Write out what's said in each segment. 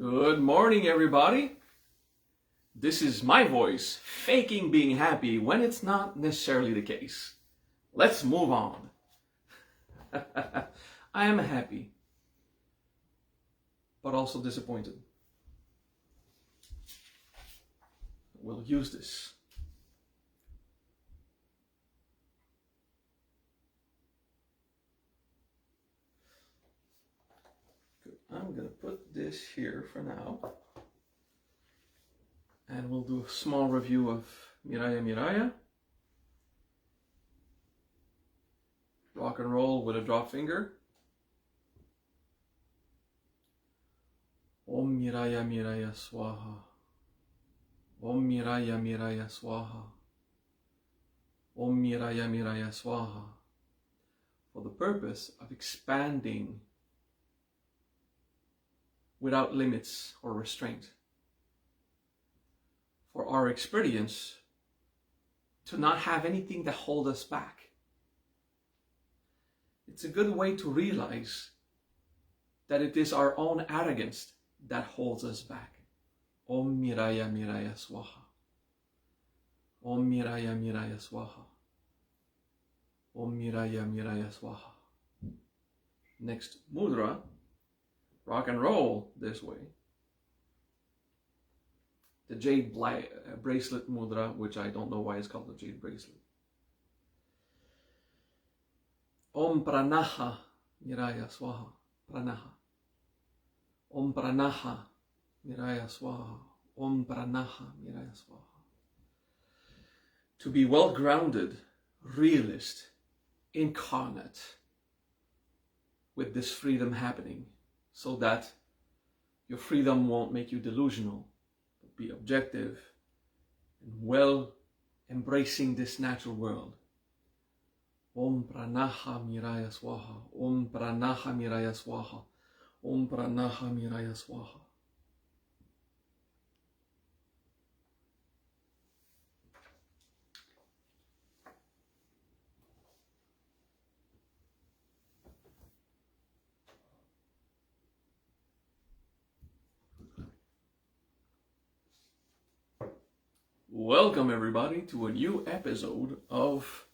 Good morning, everybody. This is my voice, faking being happy when it's not necessarily the case. Let's move on. I am happy, but also disappointed. We'll use this. Good. I'm going to put this here for now. And we'll do a small review of Miraya. Rock and roll with a drop finger. Om Miraya Swaha. Om Miraya Swaha. Om Miraya Swaha. For the purpose of expanding without limits or restraint. For our experience to not have anything that holds us back. It's a good way to realize that it is our own arrogance that holds us back. Om Miraya Swaha. Om Miraya Swaha. Om Miraya Swaha. Next mudra, rock and roll this way. The jade bracelet mudra, which I don't know why it's called the jade bracelet. Om Pranaha Miraya Swaha. Pranaha. Om Pranaha Miraya Swaha. Om Pranaha Miraya Swaha. To be well grounded, realist, incarnate, with this freedom happening, so that your freedom won't make you delusional. Be objective and well embracing this natural world. Om Pranaha Miraya Swaha. Om Pranaha Miraya Swaha. Om Pranaha Miraya Swaha. Welcome everybody to a new episode of,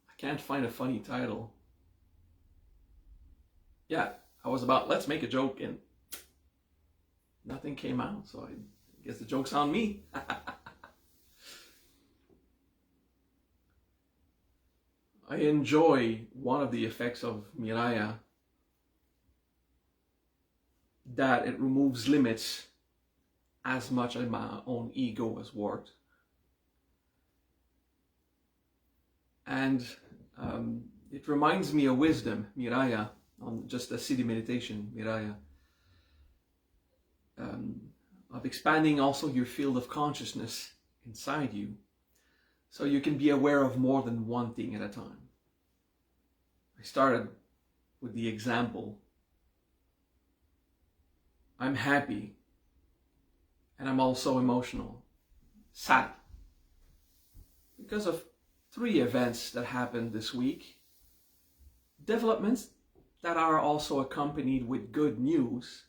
I can't find a funny title. Yeah, I was about, let's make a joke, and nothing came out, so I guess the joke's on me. I enjoy one of the effects of Miraya, that it removes limits as much as my own ego has worked. And it reminds me of wisdom, Miraya, on just a city meditation, Miraya, of expanding also your field of consciousness inside you, so you can be aware of more than one thing at a time. I started with the example, I'm happy, and I'm also emotional, sad, because of 3 events that happened this week. Developments that are also accompanied with good news.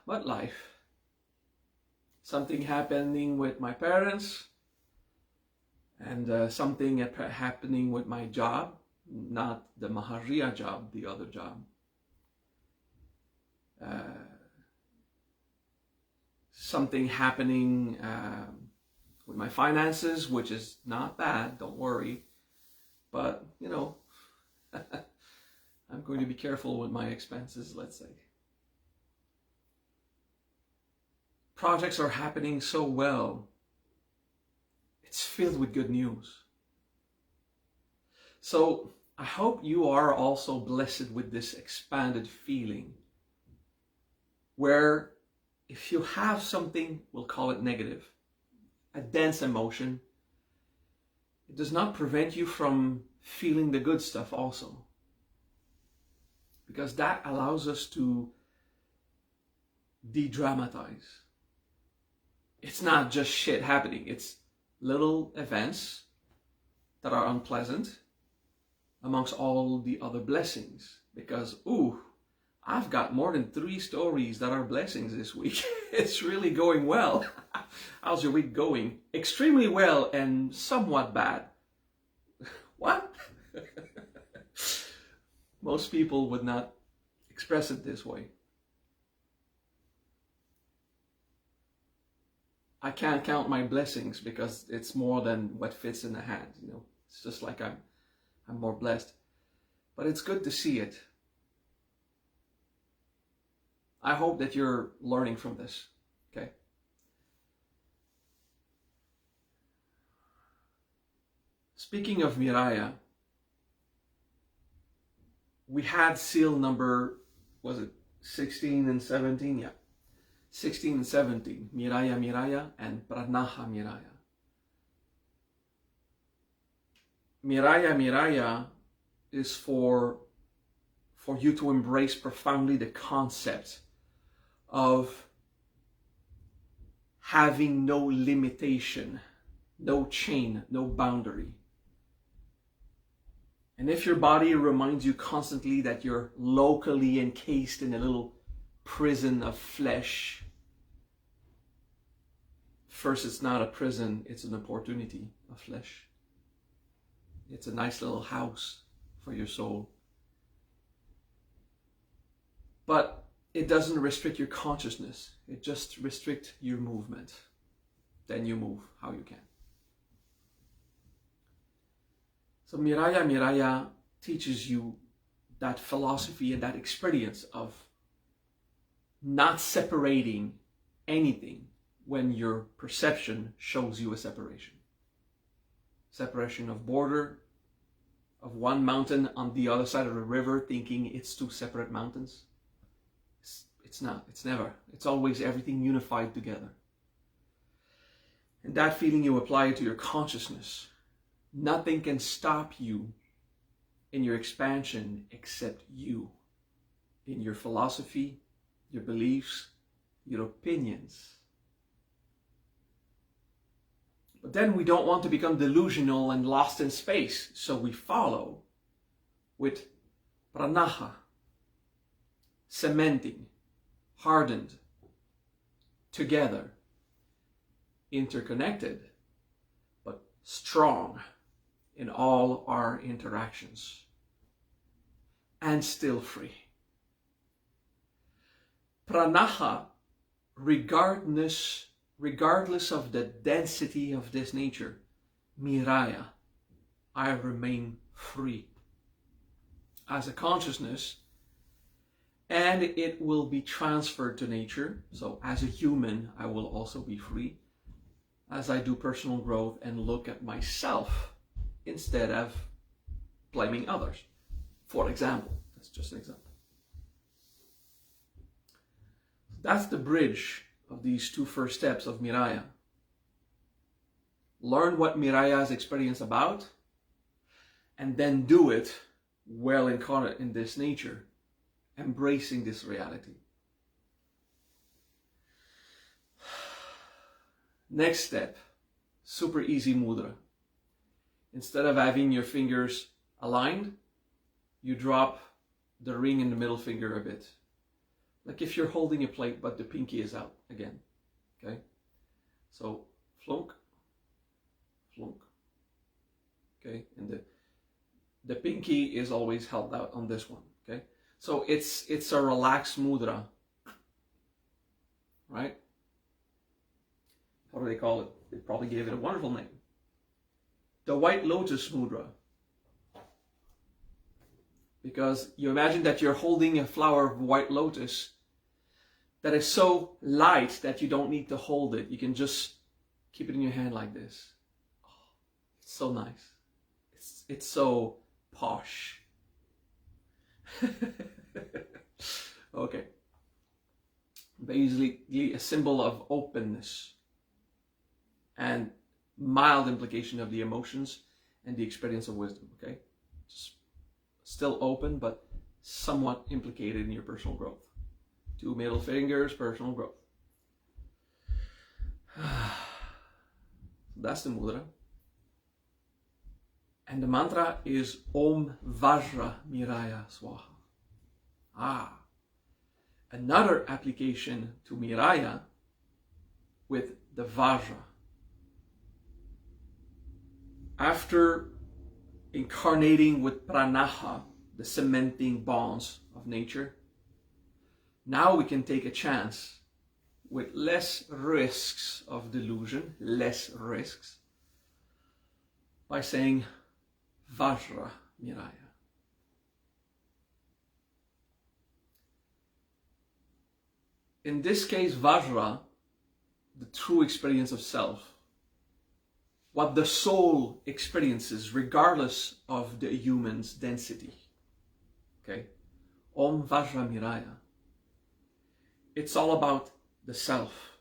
But life. Something happening with my parents, and something happening with my job, not the Mahariya job, the other job. Something happening with my finances, which is not bad, don't worry. But, you know, I'm going to be careful with my expenses, let's say. Projects are happening so well. It's filled with good news. So I hope you are also blessed with this expanded feeling, where if you have something, we'll call it negative, a dense emotion, it does not prevent you from feeling the good stuff also. Because that allows us to de-dramatize. It's not just shit happening, it's little events that are unpleasant amongst all the other blessings because, ooh, I've got more than 3 stories that are blessings this week. It's really going well. How's your week going? Extremely well and somewhat bad. What? Most people would not express it this way. I can't count my blessings because it's more than what fits in the hand. It's just like I'm more blessed. But it's good to see it. I hope that you're learning from this. Okay. Speaking of Miraya, we had seal number, was it 16 and 17? Yeah. 16 and 17. Miraya Miraya and Pranaha Miraya. Miraya Miraya is for you to embrace profoundly the concept of having no limitation, no chain, no boundary. And if your body reminds you constantly that you're locally encased in a little prison of flesh, first, it's not a prison, it's an opportunity of flesh. It's a nice little house for your soul. But it doesn't restrict your consciousness. It just restricts your movement. Then you move how you can. So Miraya Miraya teaches you that philosophy and that experience of not separating anything when your perception shows you a separation. Separation of border, of one mountain on the other side of the river, thinking it's 2 separate mountains. It's not, it's never. It's always everything unified together. And that feeling you apply it to your consciousness. Nothing can stop you in your expansion except you. In your philosophy, your beliefs, your opinions. But then we don't want to become delusional and lost in space, so we follow with pranaha, cementing, hardened, together, interconnected, but strong in all our interactions, and still free. Pranaha, regardless of the density of this nature, Miraya, I remain free as a consciousness, and it will be transferred to nature. So as a human, I will also be free as I do personal growth and look at myself instead of blaming others. For example, that's just an example. That's the bridge of these 2 first steps of Miraya. Learn what Miraya is experience about, and then do it well incarnate in this nature, embracing this reality. Next step, super easy mudra. Instead of having your fingers aligned, you drop the ring in the middle finger a bit. Like if you're holding a plate, but the pinky is out again. Okay? So, flunk, flunk. Okay? And the pinky is always held out on this one. Okay? So it's a relaxed mudra. Right? How do they call it? They probably gave it a wonderful name. The white lotus mudra. Because you imagine that you're holding a flower of white lotus that is so light that you don't need to hold it. You can just keep it in your hand like this. Oh, it's so nice. It's so posh. Okay. Basically a symbol of openness and mild implication of the emotions and the experience of wisdom. Okay? Just still open, but somewhat implicated in your personal growth. 2 middle fingers, personal growth. That's the mudra. And the mantra is Om Vajra Miraya Swaha. Another application to Miraya with the Vajra. After incarnating with Pranaha, the cementing bonds of nature, now we can take a chance with less risks of delusion, less risks, by saying Vajra Miraya. In this case, Vajra, the true experience of self, what the soul experiences regardless of the human's density. Okay? Om Vajra Miraya. It's all about the self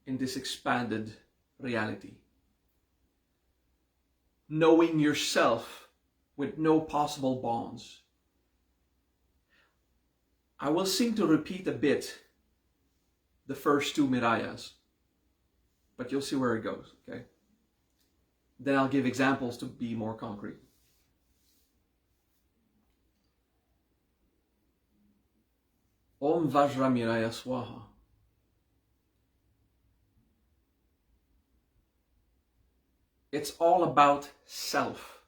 in this expanded reality. Knowing yourself with no possible bonds. I will seem to repeat a bit the first two Mirayas, but you'll see where it goes, okay? Then I'll give examples to be more concrete. Om Vajra Miraya Swaha. It's all about self.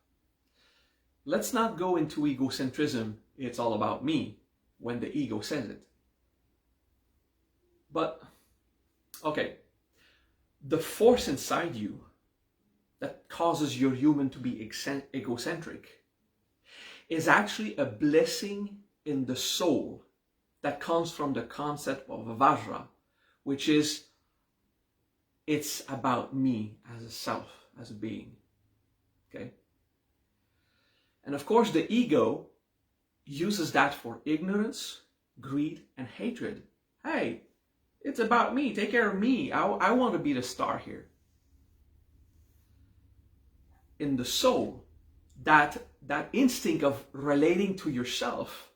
Let's not go into egocentrism, it's all about me, when the ego says it. But, okay, the force inside you that causes your human to be egocentric is actually a blessing in the soul that comes from the concept of Vajra, which is, it's about me as a self, as a being. Okay? And of course, the ego uses that for ignorance, greed, and hatred. Hey, it's about me. Take care of me. I want to be the star here. In the soul, that instinct of relating to yourself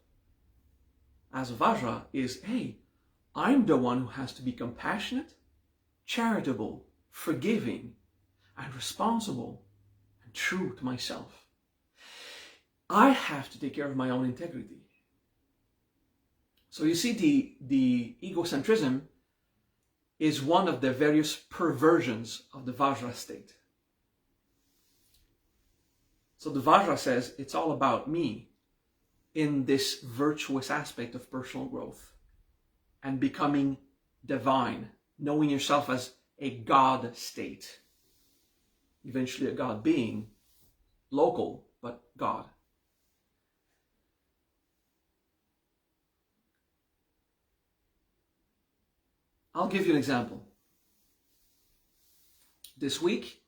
as Vajra is, hey, I'm the one who has to be compassionate, charitable, forgiving, and responsible, and true to myself. I have to take care of my own integrity. So you see, the egocentrism is one of the various perversions of the Vajra state. So the Vajra says it's all about me in this virtuous aspect of personal growth and becoming divine, knowing yourself as a God state, eventually a God being, local, but God. I'll give you an example. This week,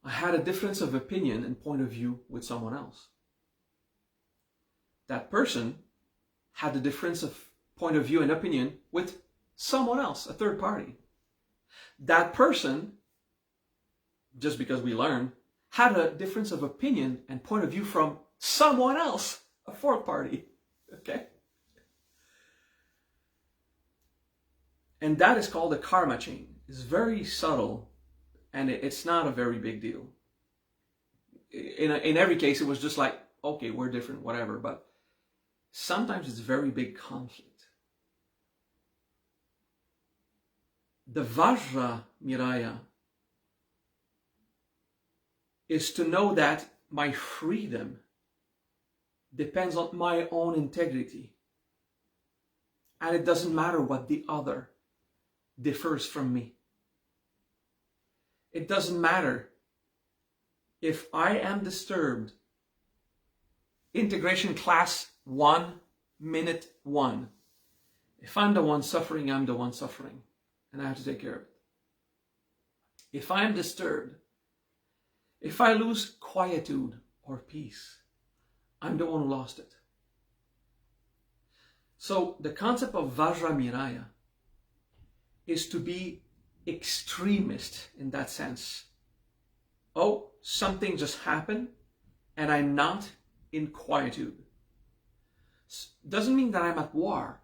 I had a difference of opinion and point of view with someone else. That person had a difference of point of view and opinion with someone else, a third party. That person, just because we learn, had a difference of opinion and point of view from someone else, a fourth party. Okay? And that is called a karma chain. It's very subtle, and it's not a very big deal. In every case, it was just like, okay, we're different, whatever. But sometimes it's very big conflict. The Vajra Miraya is to know that my freedom depends on my own integrity. And it doesn't matter what the other differs from me. It doesn't matter if I am disturbed. Integration class 1, minute 1. If I'm the one suffering, I'm the one suffering. And I have to take care of it. If I'm disturbed, if I lose quietude or peace, I'm the one who lost it. So the concept of Vajra Miraya is to be extremist in that sense. Oh, something just happened and I'm not in quietude. Doesn't mean that I'm at war,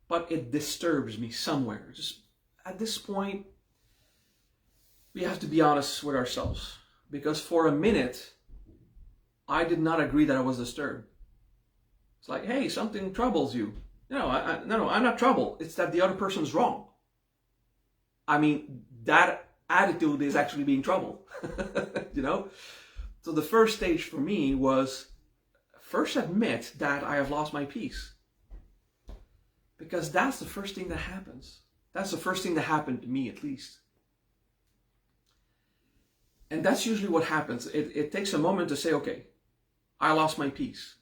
but it disturbs me somewhere. Just at this point, we have to be honest with ourselves, because for a minute, I did not agree that I was disturbed. It's like, hey, something troubles you. No, I'm not troubled. It's that the other person's wrong. I mean, that attitude is actually being troubled. You know? So the first stage for me was first admit that I have lost my peace. Because that's the first thing that happens. That's the first thing that happened to me, at least. And that's usually what happens. It takes a moment to say, okay, I lost my peace.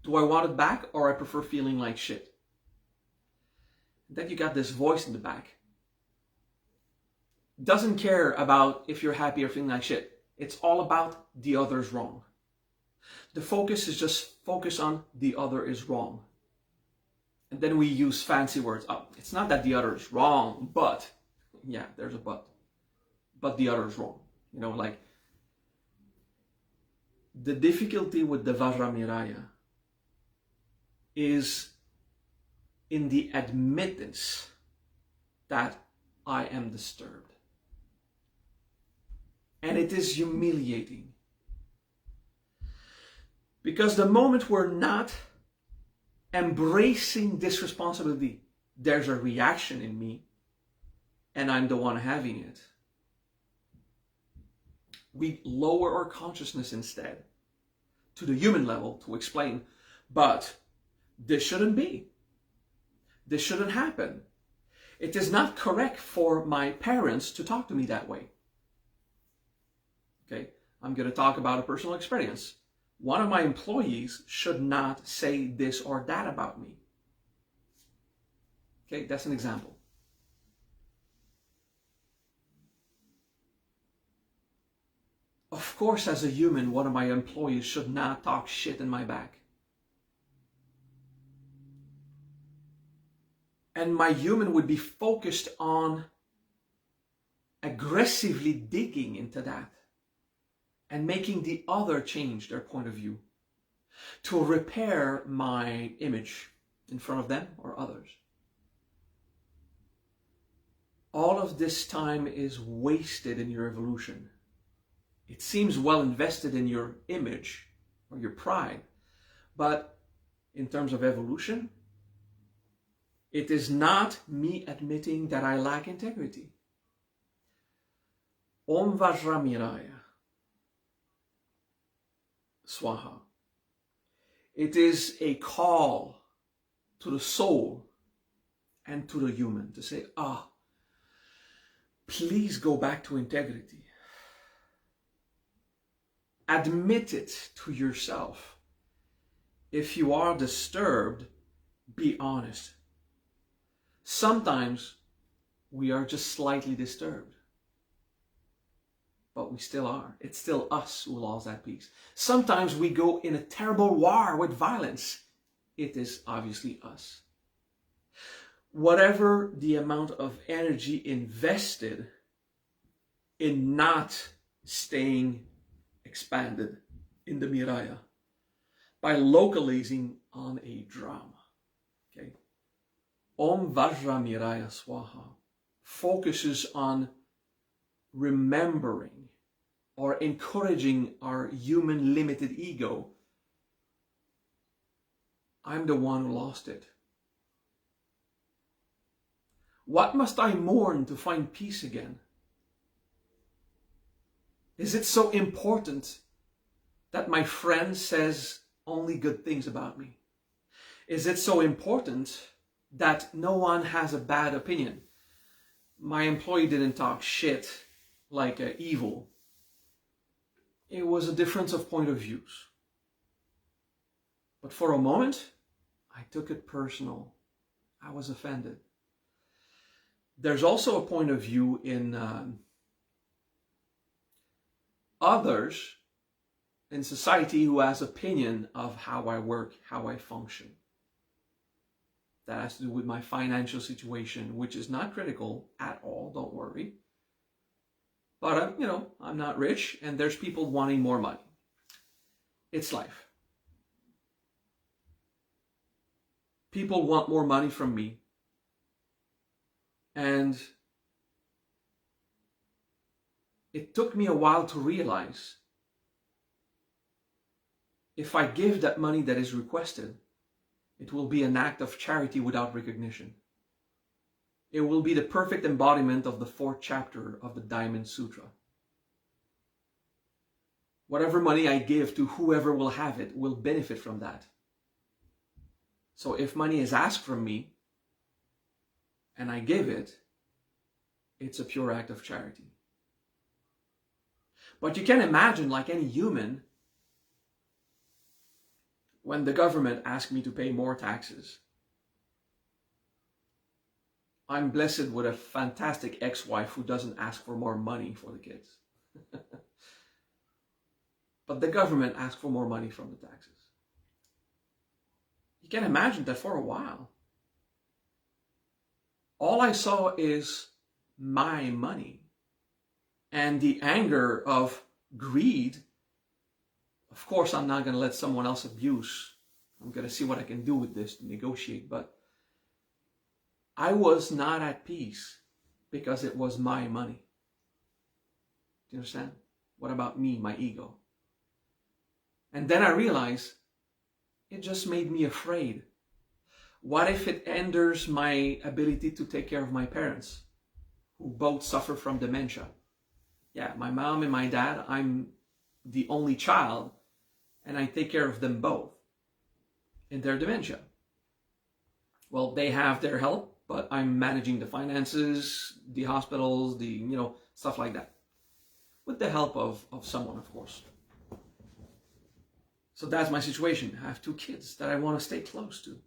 Do I want it back, or I prefer feeling like shit? Then you got this voice in the back. Doesn't care about if you're happy or feeling like shit. It's all about the other's wrong. The focus is just focus on the other is wrong. And then we use fancy words. Oh, it's not that the other is wrong, but, yeah, there's a but. But the other is wrong. You know, like, the difficulty with the Vajramiraya is in the admittance that I am disturbed. And it is humiliating. Because the moment we're not embracing this responsibility, there's a reaction in me, and I'm the one having it. We lower our consciousness instead to the human level to explain, but this shouldn't be. This shouldn't happen. It is not correct for my parents to talk to me that way. Okay, I'm going to talk about a personal experience. One of my employees should not say this or that about me. Okay, that's an example. Of course, as a human, one of my employees should not talk shit in my back. And my human would be focused on aggressively digging into that and making the other change their point of view to repair my image in front of them or others. All of this time is wasted in your evolution. It seems well invested in your image or your pride, but in terms of evolution, it is not me admitting that I lack integrity. Om Vajramiraya Swaha. It is a call to the soul and to the human to say, please go back to integrity. Admit it to yourself. If you are disturbed, be honest. Sometimes we are just slightly disturbed, but we still are. It's still us who lost that peace. Sometimes we go in a terrible war with violence. It is obviously us. Whatever the amount of energy invested in not staying expanded in the Miraya by localizing on a drama. Okay. Om Vajramiraya Swaha focuses on remembering or encouraging our human limited ego. I'm the one who lost it. What must I mourn to find peace again? Is it so important that my friend says only good things about me? Is it so important that no one has a bad opinion? My employee didn't talk shit like evil. It was a difference of point of views. But for a moment, I took it personal. I was offended. There's also a point of view in others in society who has opinion of how I work, how I function. That has to do with my financial situation, which is not critical at all, don't worry. But, I'm not rich, and there's people wanting more money. It's life. People want more money from me. And it took me a while to realize if I give that money that is requested, It will be an act of charity without recognition. It will be the perfect embodiment of the 4th chapter of the Diamond Sutra. Whatever money I give to whoever will have it will benefit from that. So if money is asked from me and I give it, it's a pure act of charity. But you can imagine, like any human, when the government asks me to pay more taxes, I'm blessed with a fantastic ex-wife who doesn't ask for more money for the kids. But the government asks for more money from the taxes. You can imagine that for a while, all I saw is my money. And the anger of greed. Of course, I'm not going to let someone else abuse. I'm going to see what I can do with this to negotiate. But I was not at peace because it was my money. Do you understand? What about me, my ego? And then I realized it just made me afraid. What if it hinders my ability to take care of my parents, who both suffer from dementia? Yeah, my mom and my dad, I'm the only child, and I take care of them both in their dementia. Well, they have their help, but I'm managing the finances, the hospitals, stuff like that. With the help of someone, of course. So that's my situation. I have 2 kids that I want to stay close to.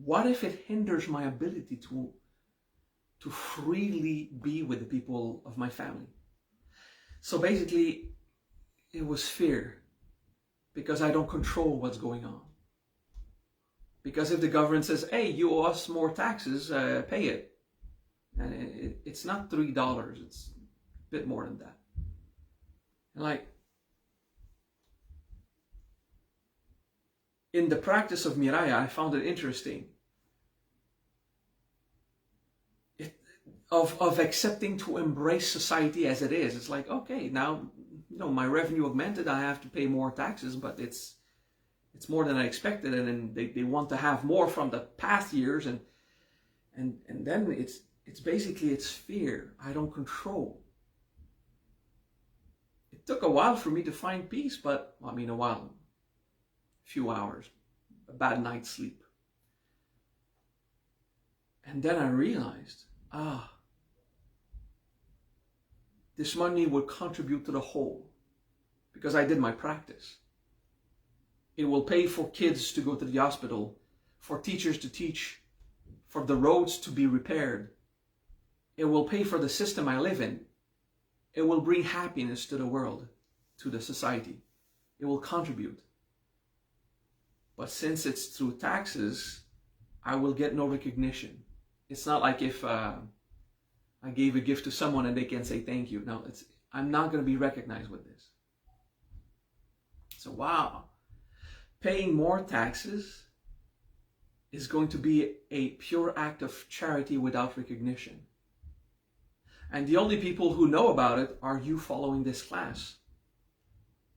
What if it hinders my ability to freely be with the people of my family? So basically, it was fear, because I don't control what's going on. Because if the government says, hey, you owe us more taxes, pay it. And it's not $3, it's a bit more than that. And in the practice of Miraya, I found it interesting. Of accepting to embrace society as it is. It's like, okay, now, my revenue augmented, I have to pay more taxes, but it's more than I expected, and then they want to have more from the past years, and then it's basically it's fear. I don't control. It took a while for me to find peace, but a few hours, a bad night's sleep. And then I realized, this money would contribute to the whole, because I did my practice. It will pay for kids to go to the hospital, for teachers to teach, for the roads to be repaired. It will pay for the system I live in. It will bring happiness to the world, to the society. It will contribute. But since it's through taxes, I will get no recognition. It's not like if I gave a gift to someone and they can say thank you. No, I'm not going to be recognized with this. So wow, paying more taxes is going to be a pure act of charity without recognition. And the only people who know about it are you following this class.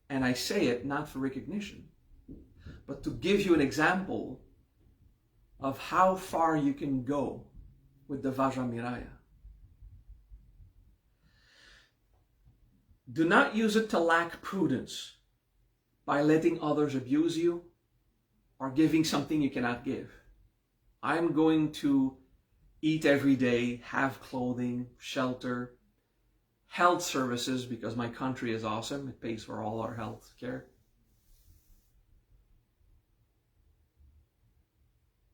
And I say it not for recognition, but to give you an example of how far you can go with the Vajramiraya. Do not use it to lack prudence by letting others abuse you or giving something you cannot give. I'm going to eat every day, have clothing, shelter, health services, because my country is awesome. It pays for all our health care.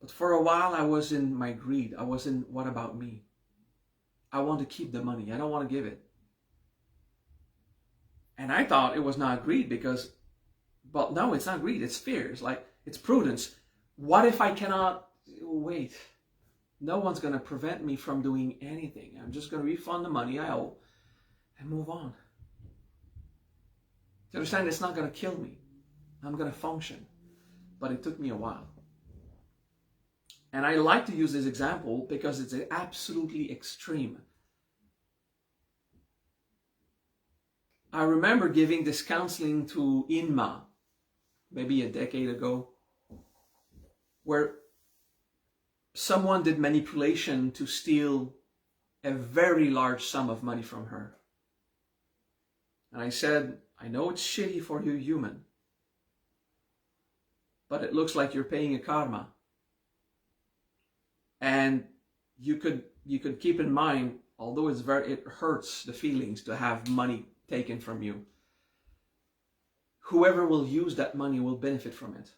But for a while I was in my greed. I was in, what about me? I want to keep the money. I don't want to give it. And I thought it was not greed because, but no, it's not greed. It's fear. It's like, it's prudence. What if I cannot wait? No one's going to prevent me from doing anything. I'm just going to refund the money I owe and move on. You understand? It's not going to kill me. I'm going to function. But it took me a while. And I like to use this example because it's absolutely extreme. I remember giving this counseling to Inma, maybe a decade ago. where someone did manipulation to steal a very large sum of money from her. And I said, I know it's shitty for you human, but it looks like you're paying a karma. And you could keep in mind, although it hurts the feelings to have money taken from you, whoever will use that money will benefit from it.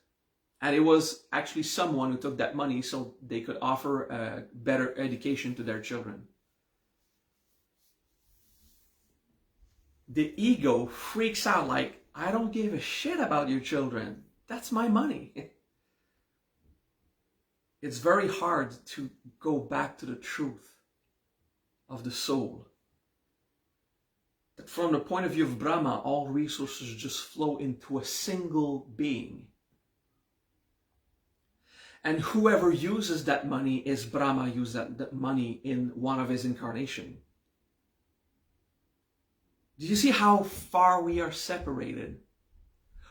And it was actually someone who took that money so they could offer a better education to their children. The ego freaks out like, I don't give a shit about your children. That's my money. It's very hard to go back to the truth of the soul. That from the point of view of Brahma, all resources just flow into a single being. And whoever uses that money is Brahma used that money in one of his incarnations. Do you see how far we are separated?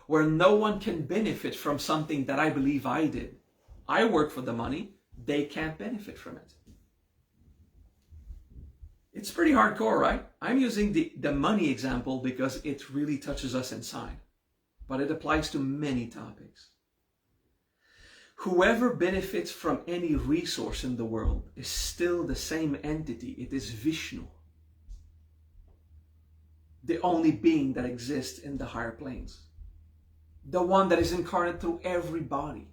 Where no one can benefit from something that I believe I did. I work for the money, they can't benefit from it. It's pretty hardcore, right? I'm using the money example because it really touches us inside. But it applies to many topics. Whoever benefits from any resource in the world is still the same entity. It is Vishnu. The only being that exists in the higher planes. The one that is incarnate through every body.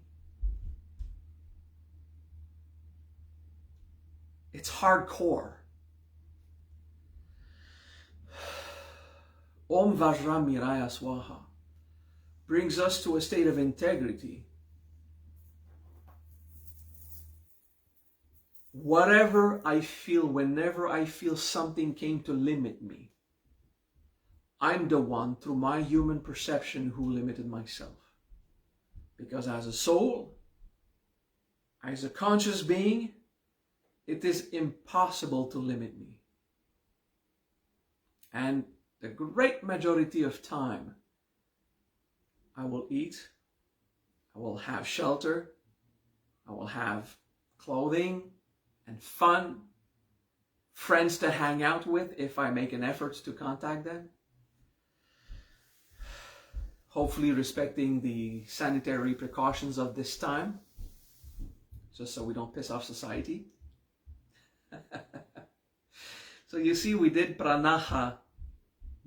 It's hardcore. Om Vajramiraya Swaha brings us to a state of integrity. Whatever I feel, whenever I feel something came to limit me, I'm the one, through my human perception, who limited myself. Because as a soul, as a conscious being, it is impossible to limit me. And the great majority of time, I will eat, I will have shelter, I will have clothing and fun, friends to hang out with if I make an effort to contact them. Hopefully respecting the sanitary precautions of this time, just so we don't piss off society. So you see, we did pranaha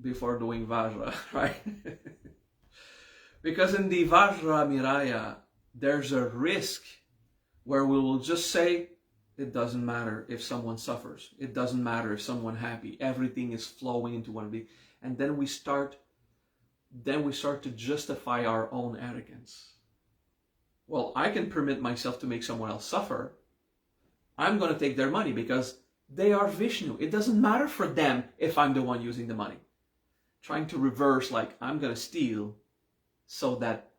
before doing Vajra, right? Because in the Vajra Miraya, there's a risk where we will just say, it doesn't matter if someone suffers. It doesn't matter if someone's happy. Everything is flowing into one of the... And then we start to justify our own arrogance. Well, I can permit myself to make someone else suffer. I'm going to take their money because they are Vishnu. It doesn't matter for them if I'm the one using the money. Trying to reverse, like, I'm going to steal so that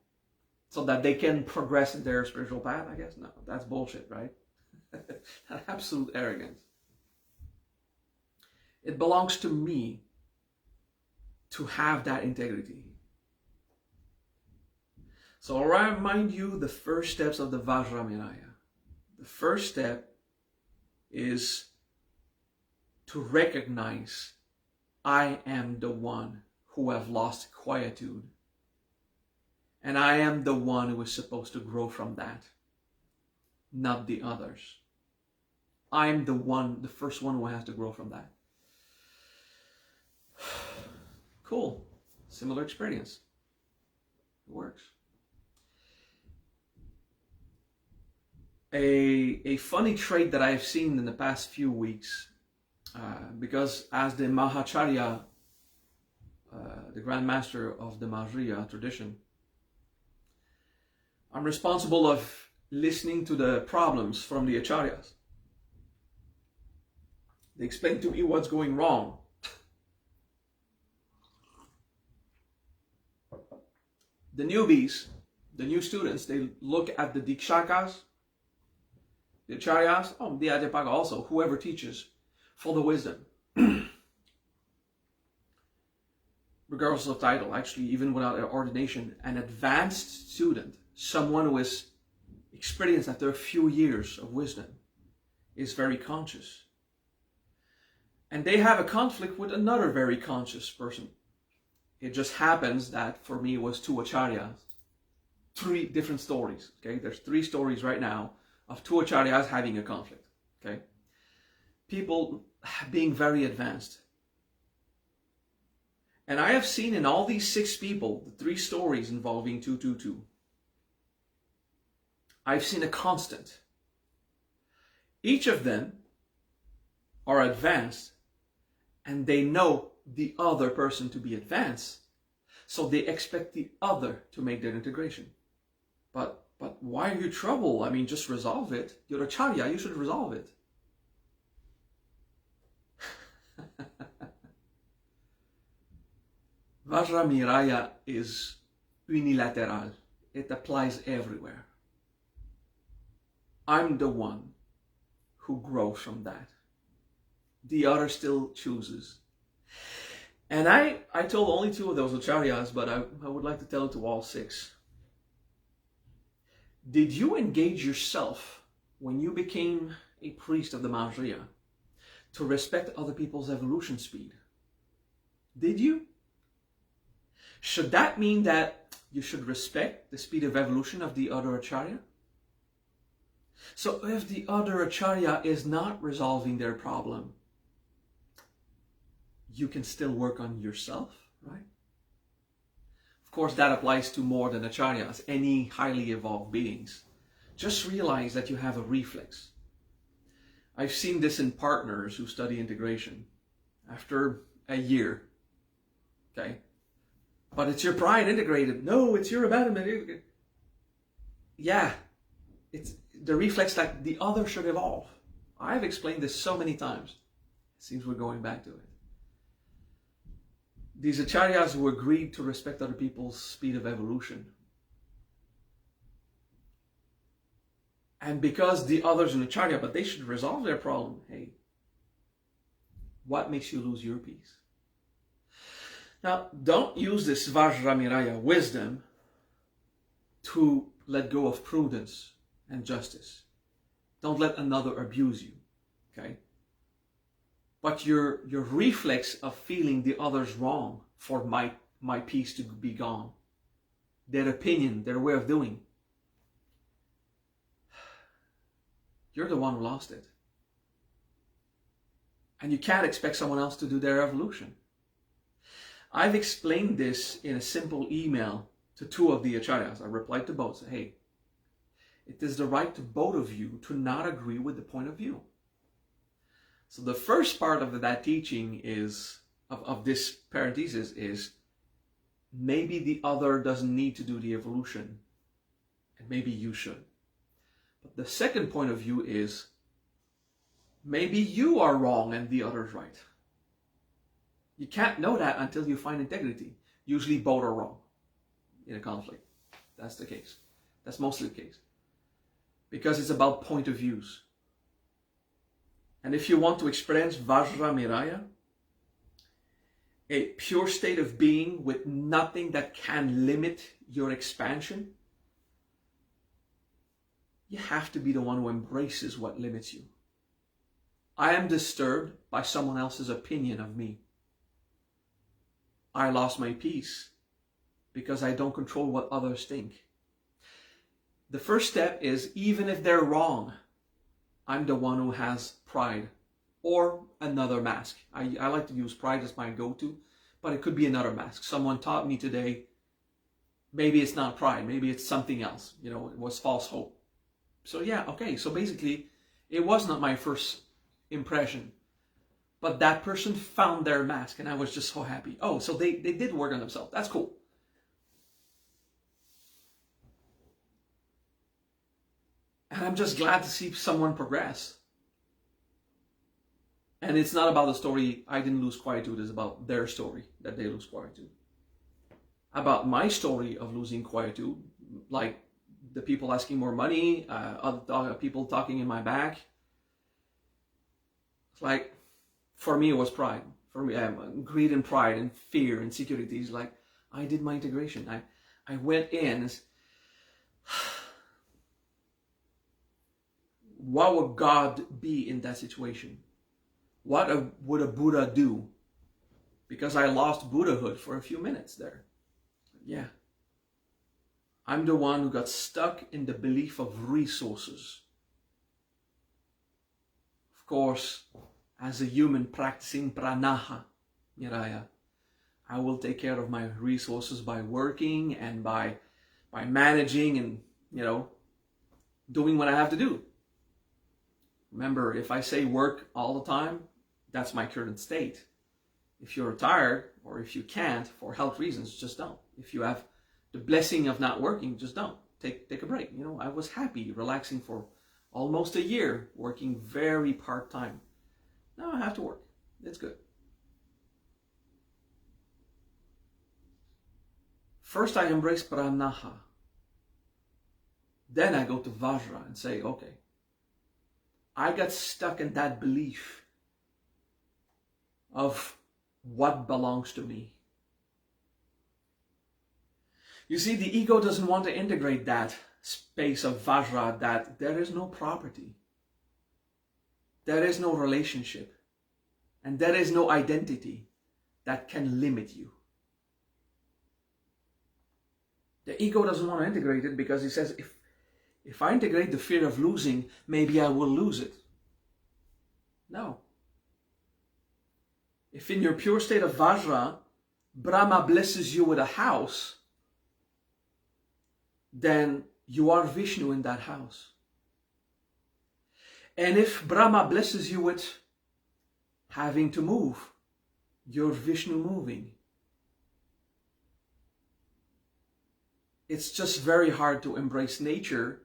they can progress in their spiritual path, I guess. No, that's bullshit, right? Absolute arrogance. It belongs to me to have that integrity. So I'll remind you the first steps of the Vajramiraya. The first step is to recognize I am the one who have lost quietude. And I am the one who is supposed to grow from that, not the others. I'm the first one who has to grow from that. Cool. Similar experience. It works. A funny trait that I've seen in the past few weeks, because as the Mahacharya, the Grand Master of the Maurya tradition, I'm responsible of listening to the problems from the Acharyas. They explain to me what's going wrong. The newbies, the new students, they look at the Dikshakas, the Acharyas, the Adhyapaka also, whoever teaches, for the wisdom. Regardless of title, actually, even without ordination, an advanced student, someone who is experience after a few years of wisdom is very conscious. And they have a conflict with another very conscious person. It just happens that for me it was two acharyas. 3 different stories. Okay, there's 3 stories right now of 2 acharyas having a conflict. Okay, people being very advanced. And I have seen in all these 6 people, the 3 stories involving 222, I've seen a constant. Each of them are advanced and they know the other person to be advanced, so they expect the other to make their integration. But why are you trouble? I mean, just resolve it. You're acharya, you should resolve it. Vajramiraya is unilateral. It applies everywhere. I'm the one who grows from that. The other still chooses. And I told only 2 of those acharyas, but I would like to tell it to all 6. Did you engage yourself when you became a priest of the Mahavriya to respect other people's evolution speed? Did you? Should that mean that you should respect the speed of evolution of the other acharya? So if the other acharya is not resolving their problem, you can still work on yourself, right? Of course, that applies to more than acharyas, any highly evolved beings. Just realize that you have a reflex. I've seen this in partners who study integration after a year, okay? But it's your pride integrated. No, it's your abandonment. Yeah, it's the reflex that the other should evolve. I've explained this so many times. It seems we're going back to it. These acharyas who agreed to respect other people's speed of evolution. And because the others in acharya, but they should resolve their problem. Hey, what makes you lose your peace? Now, don't use this Vajramiraya wisdom to let go of prudence and justice. Don't let another abuse you, okay? But your reflex of feeling the other's wrong for my peace to be gone, their opinion, their way of doing, you're the one who lost it. And you can't expect someone else to do their evolution. I've explained this in a simple email to 2 of the acharyas. I replied to both, say, hey, it is the right to both of you to not agree with the point of view. So the first part of that teaching is, of this parenthesis is, maybe the other doesn't need to do the evolution, and maybe you should. But the second point of view is, maybe you are wrong and the other's right. You can't know that until you find integrity. Usually both are wrong in a conflict. That's the case. That's mostly the case. Because it's about point of views. And if you want to experience Vajramiraya, a pure state of being with nothing that can limit your expansion, you have to be the one who embraces what limits you. I am disturbed by someone else's opinion of me. I lost my peace because I don't control what others think. The first step is, even if they're wrong, I'm the one who has pride or another mask. I like to use pride as my go-to, but it could be another mask. Someone taught me today, maybe it's not pride, maybe it's something else. You know, it was false hope. So yeah, okay, so basically, it was not my first impression. But that person found their mask and I was just so happy. Oh, so they did work on themselves. That's cool. And I'm just glad to see someone progress. And it's not about the story, I didn't lose quietude, it's about their story, that they lose quietude. About my story of losing quietude, like the people asking more money, other people talking in my back. It's like, for me, it was pride. For me, greed and pride and fear and insecurities. Like, I did my integration. I went in. What would God be in that situation? What would a Buddha do? Because I lost Buddhahood for a few minutes there. Yeah. I'm the one who got stuck in the belief of resources. Of course, as a human practicing pranaha, niraya, I will take care of my resources by working and by managing and, doing what I have to do. Remember, if I say work all the time, that's my current state. If you're tired or if you can't for health reasons, just don't. If you have the blessing of not working, just don't. Take a break. I was happy, relaxing for almost a year, working very part-time. Now I have to work. It's good. First I embrace pranaha. Then I go to vajra and say, okay, I got stuck in that belief of what belongs to me. You see, the ego doesn't want to integrate that space of vajra, that there is no property, there is no relationship, and there is no identity that can limit you. The ego doesn't want to integrate it because he says, if I integrate the fear of losing, maybe I will lose it. No. If in your pure state of vajra, Brahma blesses you with a house, then you are Vishnu in that house. And if Brahma blesses you with having to move, you're Vishnu moving. It's just very hard to embrace nature.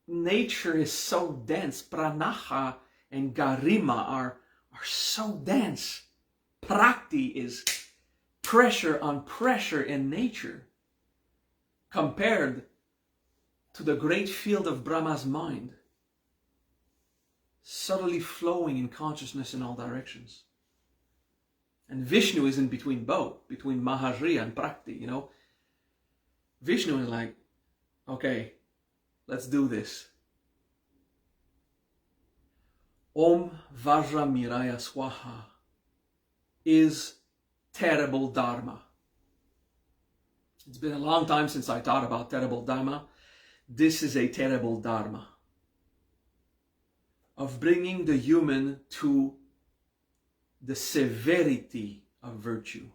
Nature is so dense. Pranaha and Garima are so dense. Prakti is pressure on pressure in nature compared to the great field of Brahma's mind, subtly flowing in consciousness in all directions. And Vishnu is in between both, between Mahariya and Prakti, Vishnu is like, okay, let's do this. Om Vajra Miraya Swaha is terrible dharma. It's been a long time since I taught about terrible dharma. This is a terrible dharma of bringing the human to the severity of virtue.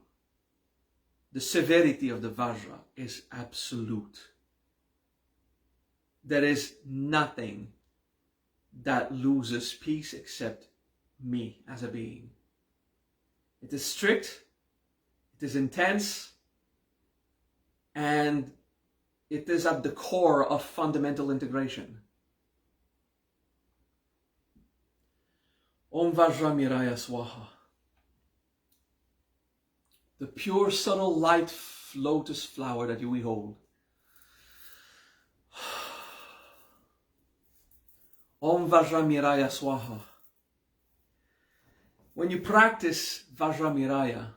The severity of the Vajra is absolute. There is nothing that loses peace except me as a being. It is strict, it is intense, and it is at the core of fundamental integration. Om Vajra Miraya Swaha. The pure, subtle, light lotus flower that you behold. Om Vajra Miraya Swaha. When you practice Vajra Miraya,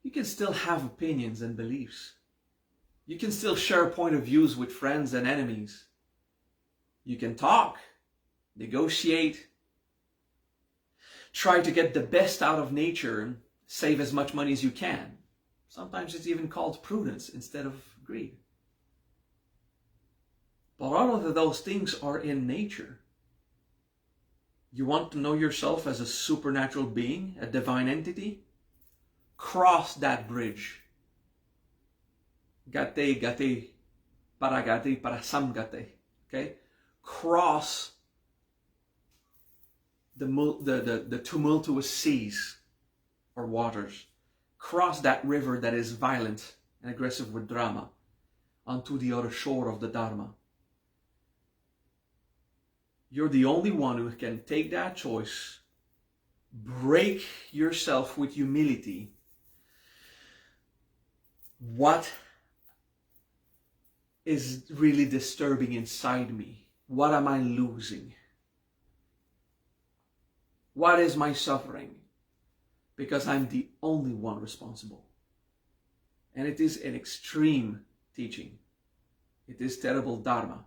you can still have opinions and beliefs. You can still share point of views with friends and enemies. You can talk, negotiate, try to get the best out of nature and save as much money as you can. Sometimes it's even called prudence instead of greed. But all of those things are in nature. You want to know yourself as a supernatural being, a divine entity? Cross that bridge. Gate, gate, paragate, parasamgate. Okay? Cross the tumultuous seas or waters. Cross that river that is violent and aggressive with drama onto the other shore of the Dharma. You're the only one who can take that choice, break yourself with humility. What is really disturbing inside me? What am I losing? What is my suffering? Because I'm the only one responsible. And it is an extreme teaching. It is terrible dharma.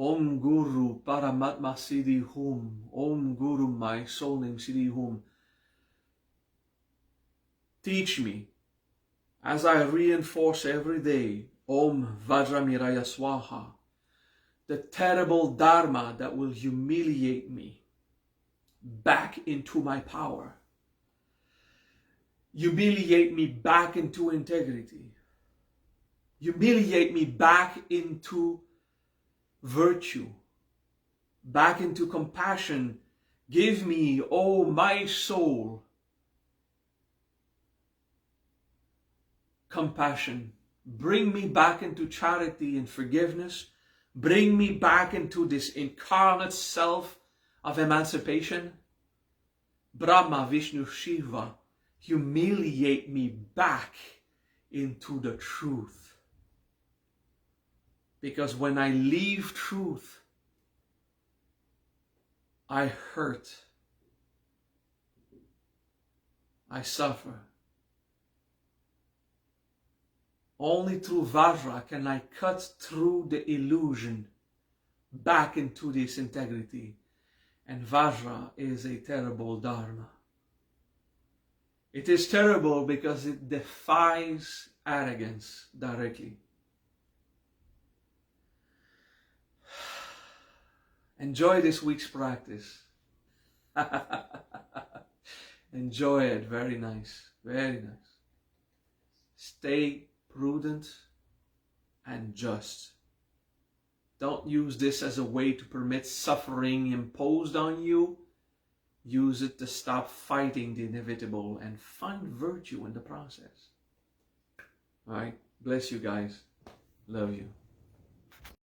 Om Guru Paramatma Siddhi Hum. Om Guru, my soul name Siddhi Hum. Teach me, as I reinforce every day, Om Vajramiraya Swaha, the terrible dharma that will humiliate me back into my power. Humiliate me back into integrity. Humiliate me back into virtue, back into compassion. Give me, oh my soul, compassion. Bring me back into charity and forgiveness. Bring me back into this incarnate self of emancipation. Brahma, Vishnu, Shiva, humiliate me back into the truth. Because when I leave truth, I hurt. I suffer. Only through Vajra can I cut through the illusion back into this integrity. And Vajra is a terrible dharma. It is terrible because it defies arrogance directly. Enjoy this week's practice. Enjoy it. Very nice. Very nice. Stay prudent and just. Don't use this as a way to permit suffering imposed on you. Use it to stop fighting the inevitable and find virtue in the process. All right. Bless you guys. Love you.